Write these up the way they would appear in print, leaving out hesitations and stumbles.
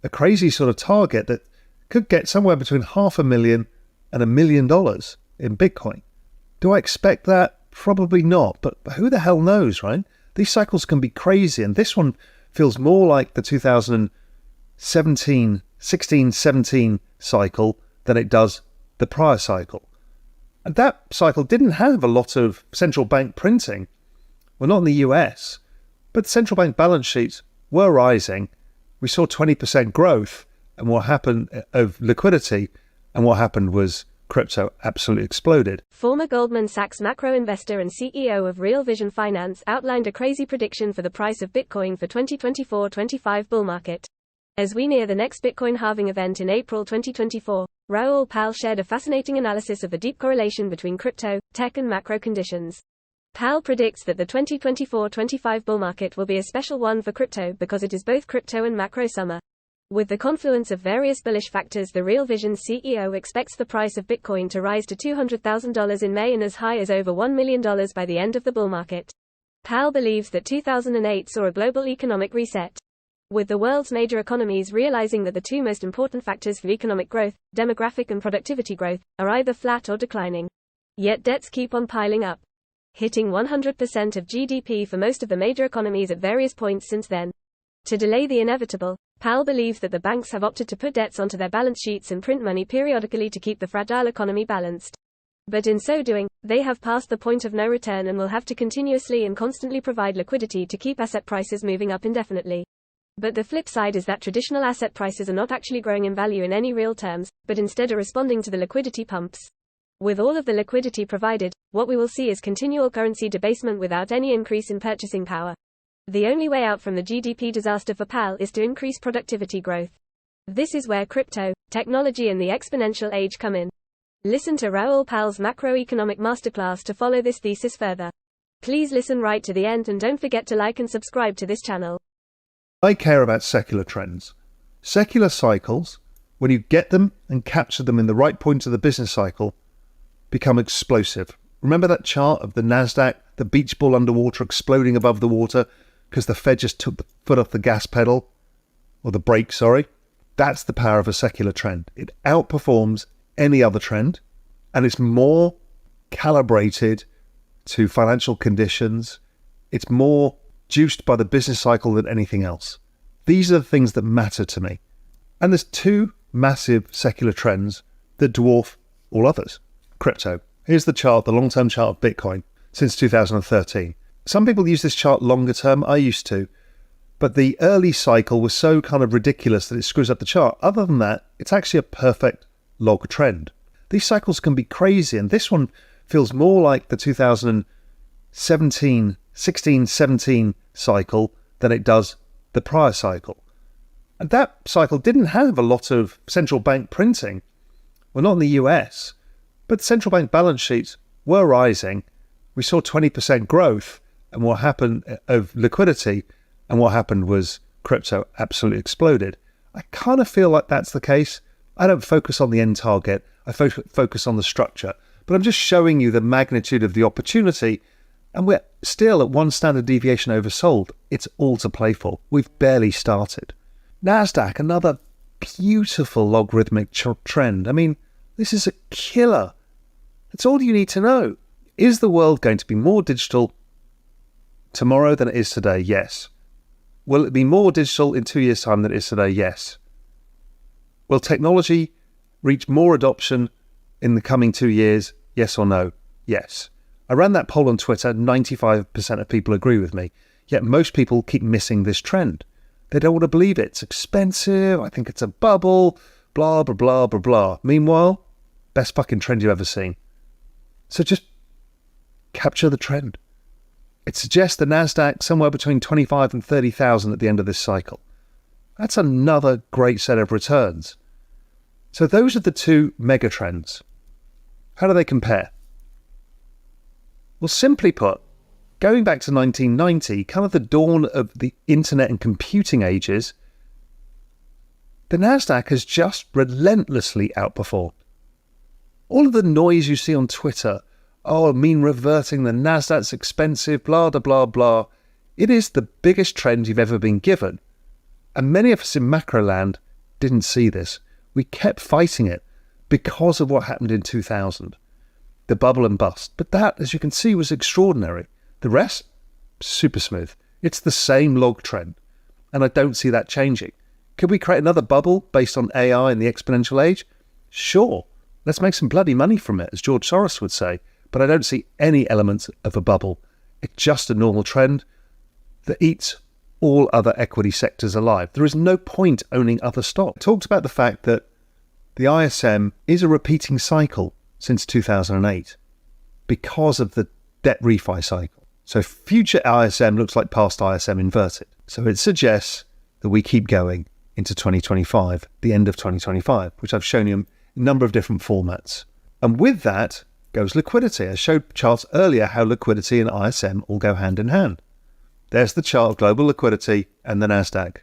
a crazy sort of target that could get somewhere between $500,000 and $1 million in Bitcoin. Do I expect that? Probably not, but who the hell knows, right? These cycles can be crazy, and this one feels more like the 16-17 cycle than it does the prior cycle. And that cycle didn't have a lot of central bank printing. Well, not in the US, but central bank balance sheets were rising. We saw 20% growth and what happened of liquidity, and what happened was crypto absolutely exploded. Former Goldman Sachs macro investor and CEO of Real Vision Finance outlined a crazy prediction for the price of Bitcoin for 2024-25 bull market. As we near the next Bitcoin halving event in April 2024, Raoul Pal shared a fascinating analysis of the deep correlation between crypto, tech and macro conditions. Pal predicts that the 2024-25 bull market will be a special one for crypto because it is both crypto and macro summer. With the confluence of various bullish factors, the Real Vision CEO expects the price of Bitcoin to rise to $200,000 in May and as high as over $1 million by the end of the bull market. Pal believes that 2008 saw a global economic reset, with the world's major economies realizing that the two most important factors for economic growth, demographic and productivity growth, are either flat or declining. Yet debts keep on piling up, hitting 100% of GDP for most of the major economies at various points since then. To delay the inevitable, Pal believes that the banks have opted to put debts onto their balance sheets and print money periodically to keep the fragile economy balanced. But in so doing, they have passed the point of no return and will have to continuously and constantly provide liquidity to keep asset prices moving up indefinitely. But the flip side is that traditional asset prices are not actually growing in value in any real terms, but instead are responding to the liquidity pumps. With all of the liquidity provided, what we will see is continual currency debasement without any increase in purchasing power. The only way out from the GDP disaster for Pal is to increase productivity growth. This is where crypto, technology and the exponential age come in. Listen to Raoul Pal's macroeconomic masterclass to follow this thesis further. Please listen right to the end and don't forget to like and subscribe to this channel. I care about secular trends. Secular cycles, when you get them and capture them in the right point of the business cycle, become explosive. Remember that chart of the NASDAQ, the beach ball underwater exploding above the water because the Fed just took the foot off the gas pedal, or the brake, sorry? That's the power of a secular trend. It outperforms any other trend, and it's more calibrated to financial conditions. It's more juiced by the business cycle than anything else. These are the things that matter to me. And there's two massive secular trends that dwarf all others. Crypto. Here's the chart, the long-term chart of Bitcoin since 2013. Some people use this chart longer term. I used to. But the early cycle was so kind of ridiculous that it screws up the chart. Other than that, it's actually a perfect log trend. These cycles can be crazy, and this one feels more like the 16-17 cycle than it does the prior cycle. And that cycle didn't have a lot of central bank printing. Well, not in the US, but central bank balance sheets were rising. We saw 20% growth and what happened of liquidity, and what happened was crypto absolutely exploded. I kind of feel like that's the case. I don't focus on the end target. I focus on the structure. But I'm just showing you the magnitude of the opportunity, and we're still at one standard deviation oversold. It's all to play for. We've barely started. NASDAQ, another beautiful logarithmic trend. I mean, this is a killer. That's all you need to know. Is the world going to be more digital tomorrow than it is today? Yes. Will it be more digital in 2 years' time than it is today? Yes. Will technology reach more adoption in the coming 2 years? Yes or no? Yes. I ran that poll on Twitter. 95% of people agree with me. Yet most people keep missing this trend. They don't want to believe it. It's expensive. I think it's a bubble. Blah, blah, blah, blah, blah. Meanwhile, best fucking trend you've ever seen. So just capture the trend. It suggests the NASDAQ somewhere between 25 and 30,000 at the end of this cycle. That's another great set of returns. So those are the two mega trends. How do they compare? Well, simply put, going back to 1990, kind of the dawn of the internet and computing ages, the NASDAQ has just relentlessly outperformed. All of the noise you see on Twitter, oh, mean reverting, the NASDAQ's expensive, blah, blah, blah, blah. It is the biggest trend you've ever been given. And many of us in macro land didn't see this. We kept fighting it because of what happened in 2000, the bubble and bust. But that, as you can see, was extraordinary. The rest, super smooth. It's the same log trend, and I don't see that changing. Could we create another bubble based on AI and the exponential age? Sure. Let's make some bloody money from it, as George Soros would say. But I don't see any elements of a bubble. It's just a normal trend that eats all other equity sectors alive. There is no point owning other stocks. I talked about the fact that the ISM is a repeating cycle since 2008 because of the debt refi cycle. So future ISM looks like past ISM inverted. So it suggests that we keep going into 2025, the end of 2025, which I've shown you in a number of different formats. And with that goes liquidity. I showed charts earlier how liquidity and ISM all go hand in hand. There's the chart of global liquidity, and the NASDAQ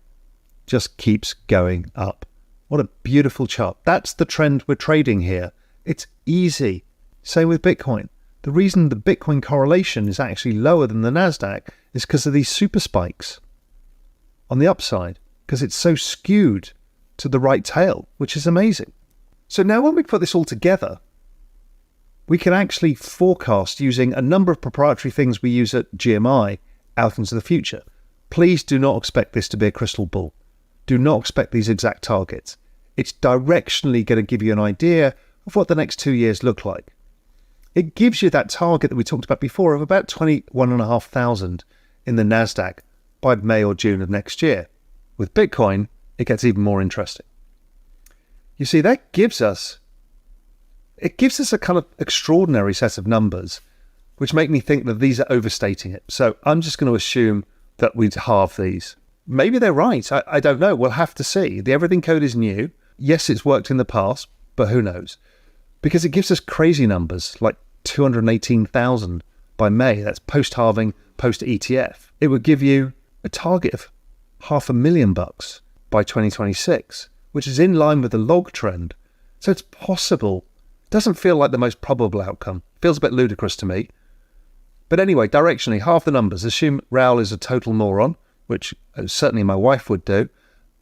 just keeps going up. What a beautiful chart. That's the trend we're trading here. It's easy. Same with Bitcoin. The reason the Bitcoin correlation is actually lower than the NASDAQ is because of these super spikes on the upside, because it's so skewed to the right tail, which is amazing. So now when we put this all together, we can actually forecast using a number of proprietary things we use at GMI out into the future. Please do not expect this to be a crystal ball. Do not expect these exact targets. It's directionally going to give you an idea of what the next 2 years look like. It gives you that target that we talked about before of about 21,500 in the NASDAQ by May or June of next year. With Bitcoin, it gets even more interesting. You see, that gives us a kind of extraordinary set of numbers, which make me think that these are overstating it. So I'm just going to assume that we'd halve these. Maybe they're right. I don't know. We'll have to see. The everything code is new. Yes, it's worked in the past, but who knows? Because it gives us crazy numbers like 218,000 by May. That's post-halving, post-ETF. It would give you a target of $500,000 by 2026, which is in line with the log trend. So it's possible. It doesn't feel like the most probable outcome. Feels a bit ludicrous to me. But anyway, directionally, half the numbers. Assume Raoul is a total moron, which certainly my wife would do.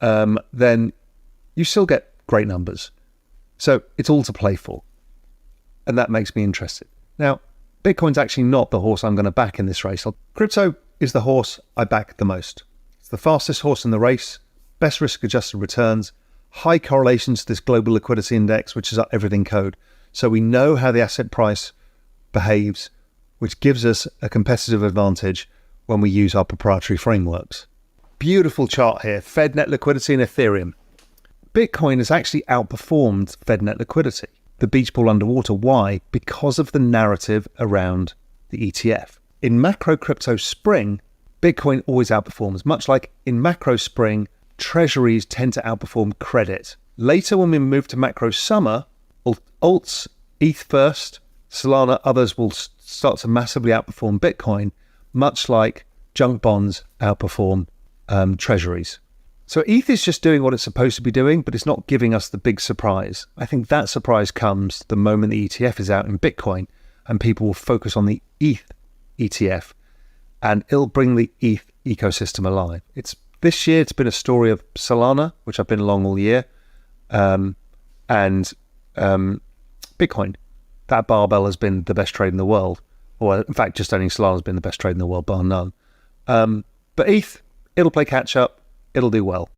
Then you still get great numbers. So it's all to play for. And that makes me interested. Now, Bitcoin's actually not the horse I'm going to back in this race. Crypto is the horse I back the most. It's the fastest horse in the race, best risk-adjusted returns, high correlation to this global liquidity index, which is our everything code. So we know how the asset price behaves, which gives us a competitive advantage when we use our proprietary frameworks. Beautiful chart here, Fed net liquidity and Ethereum. Bitcoin has actually outperformed Fed net liquidity, the beach ball underwater. Why? Because of the narrative around the ETF. In macro crypto spring, Bitcoin always outperforms. Much like in macro spring, treasuries tend to outperform credit. Later, when we move to macro summer, alts, ETH first, Solana, others will start to massively outperform Bitcoin, much like junk bonds outperform treasuries. So ETH is just doing what it's supposed to be doing, but it's not giving us the big surprise. I think that surprise comes the moment the ETF is out in Bitcoin and people will focus on the ETH ETF and it'll bring the ETH ecosystem alive. This year, it's been a story of Solana, which I've been along all year, and Bitcoin. That barbell has been the best trade in the world. Or in fact, just owning Solana has been the best trade in the world, bar none. But ETH, it'll play catch up. It'll do well.